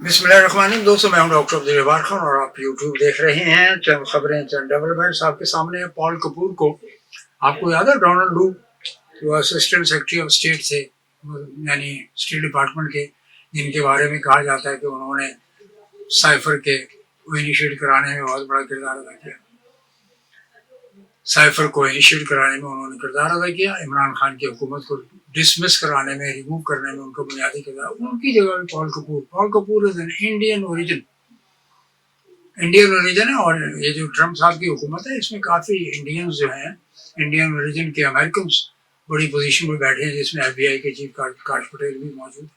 बिस्मिल्लाहिर्रहमानिर्रहीम। दोस्तों, मैं हूं डॉक्टर अब्दुल जब्बार खान और आप यूट्यूब देख रहे हैं। चंद खबरें, चंद डेवलपमेंट्स आपके सामने हैं। पॉल कपूर को आपको याद है, डोनाल्ड लू जो असिस्टेंट सेक्रेटरी ऑफ स्टेट थे, यानी स्टेट डिपार्टमेंट के, जिनके बारे में कहा जाता है कि उन्होंने साइफर के इनिशिएट कराने में बहुत बड़ा किरदार अदा किया। साइफर को इनिशिएट कराने में उन्होंने किरदार अदा किया। इमरान खान की हुकूमत को डिसमिस कराने में, रिमूव करने में उनका बुनियादी किरदार। उनकी जगह में Paul Kapoor is an Indian origin है। और ये जो ट्रम्प साहब की हुकूमत है, इसमें काफ़ी इंडियंस जो हैं, इंडियन ओरिजिन के अमेरिकन बड़ी पोजीशन में बैठे हैं, जिसमें FBI के चीफ काश पटेल भी मौजूद है।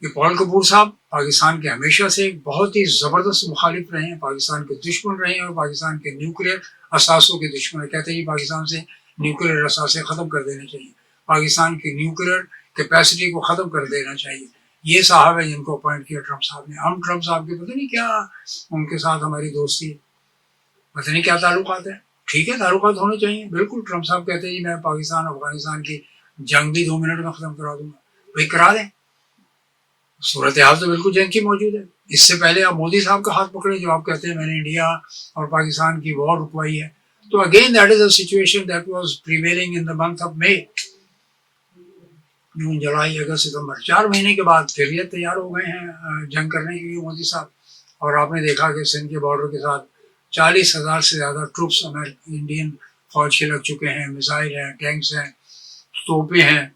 ये पॉल कपूर साहब पाकिस्तान के हमेशा से एक बहुत ही ज़बरदस्त मुखालिफ रहे हैं, पाकिस्तान के दुश्मन रहे हैं और पाकिस्तान के न्यूक्लियर असासों के दुश्मन। कहते हैं कि पाकिस्तान से न्यूक्लियर असासे ख़त्म कर देने चाहिए, पाकिस्तान की न्यूक्लियर कैपेसिटी को ख़त्म कर देना चाहिए। ये साहब है जिनको अपॉइंट किया ट्रम्प साहब ने। हम ट्रम्प साहब के पता नहीं क्या उनके साथ हमारी दोस्ती, पता नहीं क्या ताल्लुकात है। ठीक है, ताल्लुकात होने चाहिए, बिल्कुल। ट्रम्प साहब कहते हैं जी मैं पाकिस्तान अफगानिस्तान की जंग भी 2 मिनट में ख़त्म करा दूंगा, भाई करा दें। सूरत हाल तो बिल्कुल जंग की मौजूद है। इससे पहले आप मोदी साहब का हाथ पकड़े, जो आप कहते हैं मैंने इंडिया और पाकिस्तान की वॉर रुकवाई है। तो again that is a situation that was prevailing in the month of May. जून, जुलाई, अगस्त, सितंबर, 4 महीने के बाद फिर ये तैयार हो गए हैं जंग करने के लिए मोदी साहब। और आपने देखा कि सिंध के बॉर्डर के साथ 40,000 से ज़्यादा ट्रूप्स इंडियन फौज के लग चुके हैं। मिसाइल हैं, टैंक्स हैं, तोपें हैं।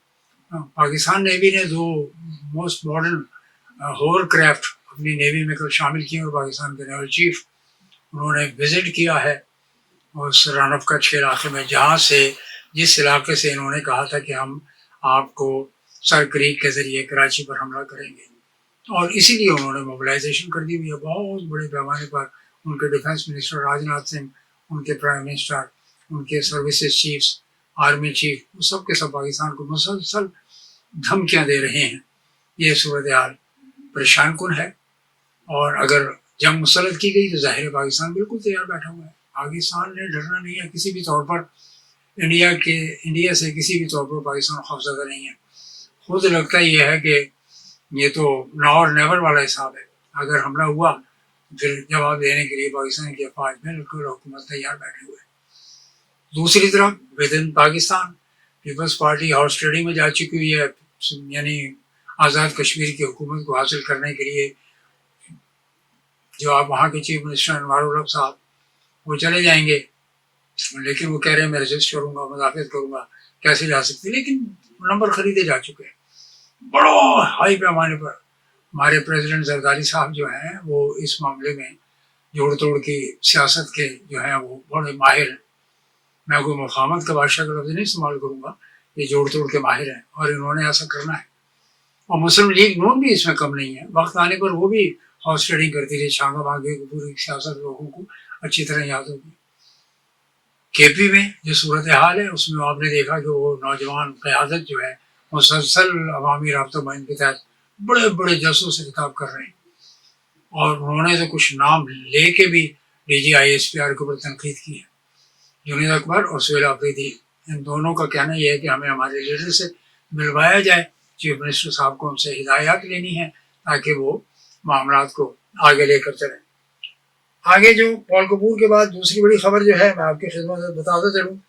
पाकिस्तान नेवी ने 2 मोस्ट मॉडर्न होवर क्राफ्ट अपनी नेवी में कल शामिल किए और पाकिस्तान के नेवल चीफ उन्होंने विजिट किया है उस रन ऑफ कच्छ के इलाके में, जहाँ से, जिस इलाके से इन्होंने कहा था कि हम आपको सर क्रीक के ज़रिए कराची पर हमला करेंगे। और इसीलिए उन्होंने मोबिलाइजेशन कर दी हुई है बहुत बड़े पैमाने पर। उनके डिफेंस मिनिस्टर राजनाथ सिंह, उनके प्राइम मिनिस्टर, उनके सर्विसेज चीफ्स, आर्मी चीफ, वो सब के सब पाकिस्तान को मुसलसल धमकियाँ दे रहे हैं। ये सूरत हाल परेशान कुन है। और अगर जंग मुसलत की गई तो ज़ाहिर पाकिस्तान बिल्कुल तैयार बैठा हुआ है। पाकिस्तान ने डरना नहीं है किसी भी तौर पर। इंडिया से किसी भी तौर पर पाकिस्तान खौफज़दा नहीं है। खुद लगता ये है कि ये तो नाउ और नेवर वाला हिसाब है। अगर हमला हुआ तो फिर जवाब देने के लिए पाकिस्तान की अफवाज बिल्कुल हुकूमत तैयार बैठे हुए है। दूसरी तरफ within Pakistan Peoples Party house trading में जा चुकी हुई है, यानी आज़ाद कश्मीर की हुकूमत को हासिल करने के लिए। जो आप वहाँ के चीफ मिनिस्टर अनवारुल हक साहब, वो चले जाएंगे, लेकिन वो कह रहे हैं मैं रजिस्ट करूँगा, मुदाफ़त करूँगा। कैसे जा सकते, लेकिन नंबर खरीदे जा चुके हैं बड़ो हाई पैमाने पर। हमारे प्रेसिडेंट जरदारी साहब जो हैं वो इस मामले में जोड़ तोड़ की सियासत के जो हैं वो बड़े माहिर हैं। मैं कोई मुफाहमत का बादशाह का लफ्ज़ नहीं इस्तेमाल करूँगा, ये जोड़ तोड़ के माहिर हैं और इन्होंने ऐसा करना है। और मुस्लिम लीग नून भी इसमें कम नहीं है। वक्त आने पर वो भी हाउस ट्रेडिंग करती थी, छांगा भागे की पूरी सियासत लोगों को अच्छी तरह याद होगी। KP में जो सूरत हाल है उसमें आपने देखा कि वो नौजवान क़यादत जो है मुसलसल अवामी राब्ता मुहिम के तहत बड़े बड़े जलसों से खिताब कर रहे हैं। और उन्होंने तो कुछ नाम ले के भी DG-ISPR के ऊपर तनकीद की है। जुनैद अकबर और सुहेल आफरीदी, इन दोनों का कहना यह है कि हमें हमारे लीडर से मिलवाया जाए। चीफ मिनिस्टर साहब को हमसे हिदायत लेनी है ताकि वो मामलात को आगे लेकर चलें। आगे जो पॉल कपूर के बाद दूसरी बड़ी खबर जो है मैं आपकी खिदमत में बताता चलूँ।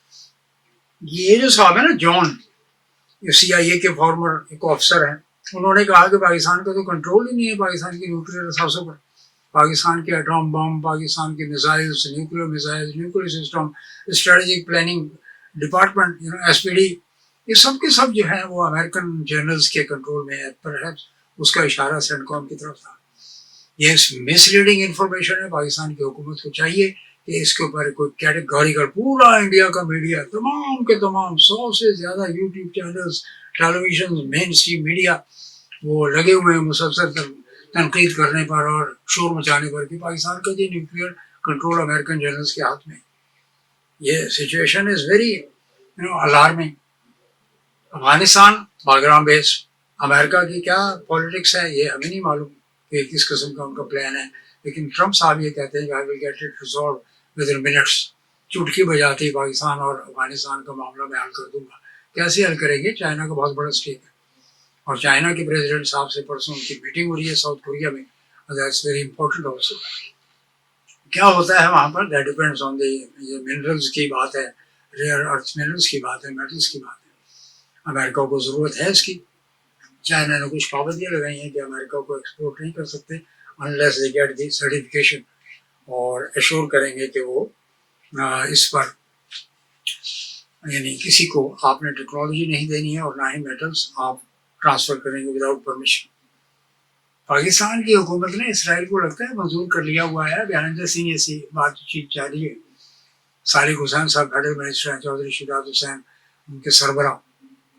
ये जो साहब है ना जॉन, ये CIA के फॉर्मर एक ऑफिसर हैं, उन्होंने कहा कि पाकिस्तान का तो कंट्रोल ही नहीं है पाकिस्तान की न्यूक्लियर असासों पर। पाकिस्तान के एटॉम बम, पाकिस्तान के missiles, nuclear system, strategic planning department, SPD, ये सब के सब जो है वो अमेरिकन जर्नल्स के कंट्रोल में है। पर उसका इशारा सेंटकॉम की तरफ था। ये मिसलीडिंग इंफॉर्मेशन है। पाकिस्तान की हुकूमत को चाहिए कि इसके ऊपर कोई कैटेगोरिकल, पूरा इंडिया का मीडिया, तमाम के तमाम 100 से ज़्यादा YouTube channels, television, main stream media, वो लगे हुए हैं मुसलसल तनकीद करने पर और शोर मचाने पर कि पाकिस्तान का जो न्यूक्लियर कंट्रोल अमेरिकन जर्नल्स के हाथ में। ये situation is very alarming. Afghanistan Bagram base, America की क्या पॉलिटिक्स है ये हमें नहीं मालूम कि किस किस्म का उनका प्लान है, लेकिन ट्रम्प साहब ये कहते हैं कि I will get it resolve with in minutes. चुटकी बजाती ही पाकिस्तान और अफगानिस्तान का मामला मैं हल कर दूंगा। कैसे हल करेंगे? चाइना का बहुत बड़ा स्टेक है اور چائنا کے پریزیڈنٹ صاحب سے پرسوں ان کی میٹنگ ہو رہی ہے ساؤتھ کوریا میں. That's very important also. کیا ہوتا ہے وہاں پر that depends on the minerals کی بات ہے, ریئر ارتھ منرلس کی بات ہے, میٹلس کی بات ہے. امریکہ کو ضرورت ہے اس کی. چائنا نے کچھ پابندیاں لگائی ہیں کہ امریکہ کو ایکسپورٹ نہیں کر سکتے unless they get the certification, اور ایشور کریں گے کہ وہ اس پر یعنی کسی کو آپ نے ٹیکنالوجی نہیں دینی ہے اور نہ ہی میٹلس آپ ٹرانسفر کریں گے وداؤٹ پرمیشن. پاکستان کی حکومت نے اسرائیل کو لگتا ہے منظور کر لیا ہوا ہے. بیانجہ سنگھ ایسی بات چیت جاری ہے. صالح حسین صاحب فیڈرل منسٹر ہیں, چودھری شہزاد حسین ان کے سربراہ.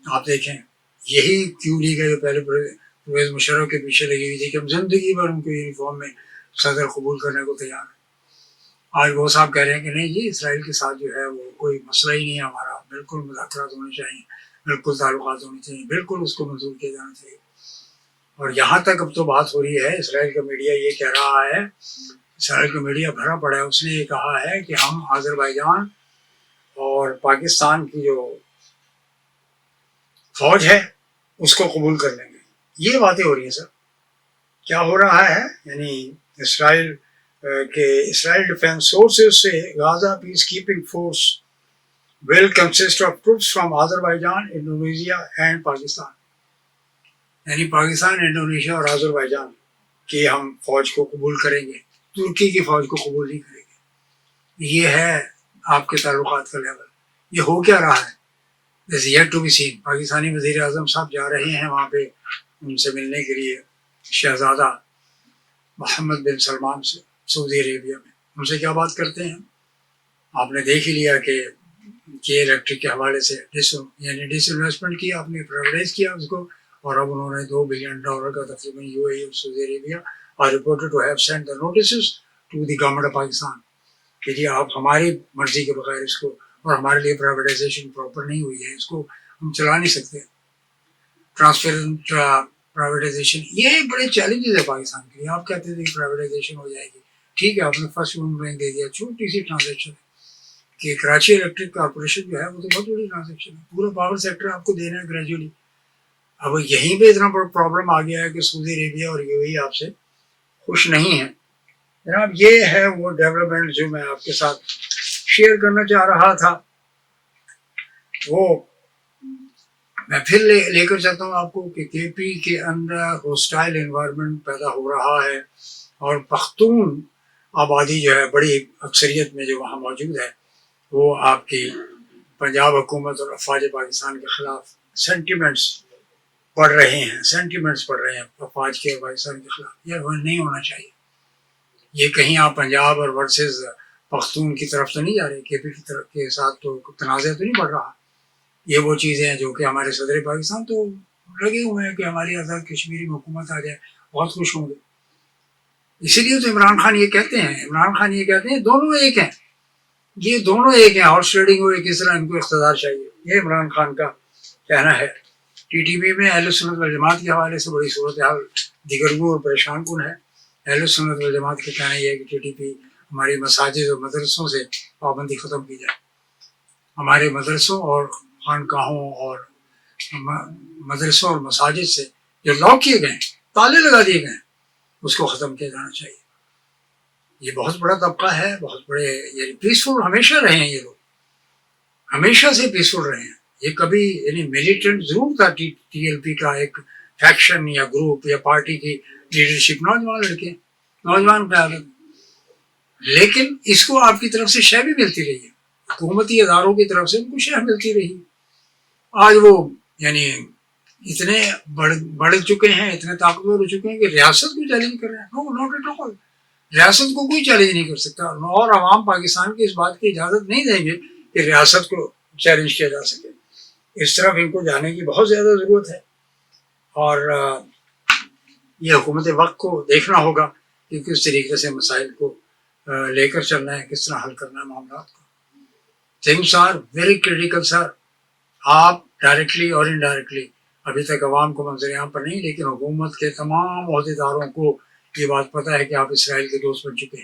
آپ دیکھیں یہی کیوں لیگ ہے جو پہلے پرویز مشرف کے پیچھے لگی ہوئی تھی کہ ہم زندگی بھر ان کو یونیفارم میں صدر قبول کرنے کو تیار ہیں. آج وہ صاحب کہہ رہے ہیں کہ نہیں جی اسرائیل کے ساتھ جو ہے وہ کوئی مسئلہ ہی نہیں ہے ہمارا, بالکل مذاکرات ہونے چاہیے, بالکل تعلقات ہونے چاہیے, بالکل اس کو منظور کیا جانا چاہیے. اور یہاں تک اب تو بات ہو رہی ہے, اسرائیل کا میڈیا یہ کہہ رہا ہے, اسرائیل کا میڈیا بھرا پڑا ہے, اس نے یہ کہا ہے کہ ہم آذربائیجان اور پاکستان کی جو فوج ہے اس کو قبول کر لیں گے. یہ باتیں ہو رہی ہیں سر. کیا ہو رہا ہے یعنی اسرائیل اسرائیل ڈیفینس سورسز سے غازہ پیس keeping force will consist of troops from Azerbaijan, Indonesia and Pakistan. یعنی پاکستان, انڈونیشیا اور آذربائیجان کی ہم فوج کو قبول کریں گے, ترکی کی فوج کو قبول نہیں کریں گے. یہ ہے آپ کے تعلقات کا لیول. یہ ہو کیا رہا ہے This is yet to be seen. Pakistani وزیر اعظم صاحب جا رہے ہیں وہاں پہ ان سے ملنے کے لیے شہزادہ محمد بن سلمان سے سعودی عربیہ میں. ان سے کیا بات کرتے ہیں آپ نے دیکھ ہی لیا کہ الیکٹرک کے حوالے سے یعنی ڈس انویسٹمنٹ کی, آپ نے پرائیویٹائز کیا اس کو, اور اب انہوں نے $2 بلین کا تقریباً یو اے ای اور Saudi Arabia are reported to have send the notices to the government of Pakistan کہ جی آپ ہماری مرضی کے بغیر اس کو, اور ہمارے لیے پرائیویٹائزیشن پراپر نہیں ہوئی ہے, اس کو ہم چلا نہیں سکتے. ٹرانسپیرنٹ پرائیویٹائزیشن یہ بڑے چیلنجز ہے پاکستان کے لیے. آپ کہتے تھے کہ پرائیویٹائزیشن ہو جائے گی, ٹھیک ہے آپ نے فرسٹ موومنٹ دے دیا, چھوٹی سی ٹرانزیکشن ہے کہ کراچی الیکٹرک کارپوریشن جو ہے وہ تو بہت بڑی ٹرانزیکشن ہے, پورا پاور سیکٹر آپ کو دینا ہے گریجولی. اب یہیں پہ اتنا بڑا پرابلم آ گیا ہے کہ سعودی عربیہ اور یو اے ای آپ سے خوش نہیں ہیں. جناب یہ ہے وہ ڈیولپمنٹ جو میں آپ کے ساتھ شیئر کرنا چاہ رہا تھا. وہ میں پھر لے کر چاہتا ہوں آپ کو کہ کے پی کے اندر ہوسٹائل انوائرمنٹ پیدا ہو رہا ہے, اور پختون آبادی جو ہے بڑی اکثریت میں جو وہاں موجود ہے وہ آپ کی پنجاب حکومت اور افواج پاکستان کے خلاف سینٹیمنٹس پڑھ رہے ہیں افواج کے اور پاکستان کے خلاف. یہ نہیں ہونا چاہیے. یہ کہیں آپ پنجاب اور ورسز پختون کی طرف تو نہیں جا رہے, کے پی کی طرف کے ساتھ تو تنازع تو نہیں بڑھ رہا. یہ وہ چیزیں ہیں جو کہ ہمارے صدر پاکستان تو لگے ہوئے ہیں کہ ہماری آزاد کشمیری میں حکومت آ جائے, بہت خوش ہوں گے. اسی لیے تو عمران خان یہ کہتے ہیں دونوں ایک ہیں, یہ دونوں ایک ہیں. ہارس ریڈنگ ہو کس طرح ان کو اقتدار چاہیے, یہ عمران خان کا کہنا ہے. ٹی ٹی پی میں اہل سنت والجماعت کے حوالے سے بڑی صورتحال دیگرگوں اور پریشان کن ہے. اہل سنت والجماعت کا کہنا یہ ہے کہ ٹی ٹی پی ہماری مساجد اور مدرسوں سے پابندی ختم کی جائے. ہمارے مدرسوں اور خانقاہوں اور مدرسوں اور مساجد سے جو لاک کیے گئے, تالے لگا دیے گئے, اس کو ختم کیا جانا چاہیے. یہ بہت بڑا طبقہ ہے, بہت بڑے یعنی پیسفل ہمیشہ رہے ہیں, یہ لوگ ہمیشہ سے پیسفل رہے ہیں. یہ کبھی یعنی ملیٹنٹ ضرور تھا ٹی ایل پی کا ایک فیکشن یا گروپ یا پارٹی کی لیڈرشپ, نوجوان لڑکے, نوجوان قیادت, لیکن اس کو آپ کی طرف سے شے بھی ملتی رہی ہے, حکومتی اداروں کی طرف سے ان کو شے ملتی رہی. آج وہ یعنی اتنے بڑھ چکے ہیں, اتنے طاقتور ہو چکے ہیں کہ ریاست کو چیلنج کر رہے ہیں. نو ناٹ ایٹ آل. ریاست کو کوئی چیلنج نہیں کر سکتا, اور عوام پاکستان کی اس بات کی اجازت نہیں دیں گے کہ ریاست کو چیلنج کیا جا سکے. اس طرف ان کو جانے کی بہت زیادہ ضرورت ہے, اور یہ حکومت وقت کو دیکھنا ہوگا کہ کس طریقے سے مسائل کو لے کر چلنا ہے, کس طرح حل کرنا ہے معاملات کو. تھنگس آر ویری کریٹیکل سر. آپ ڈائریکٹلی اور انڈائریکٹلی ابھی تک عوام کو منظر عام پر نہیں, لیکن حکومت کے تمام عہدیداروں کو یہ بات پتہ ہے کہ آپ اسرائیل کے دوست بن چکے ہیں.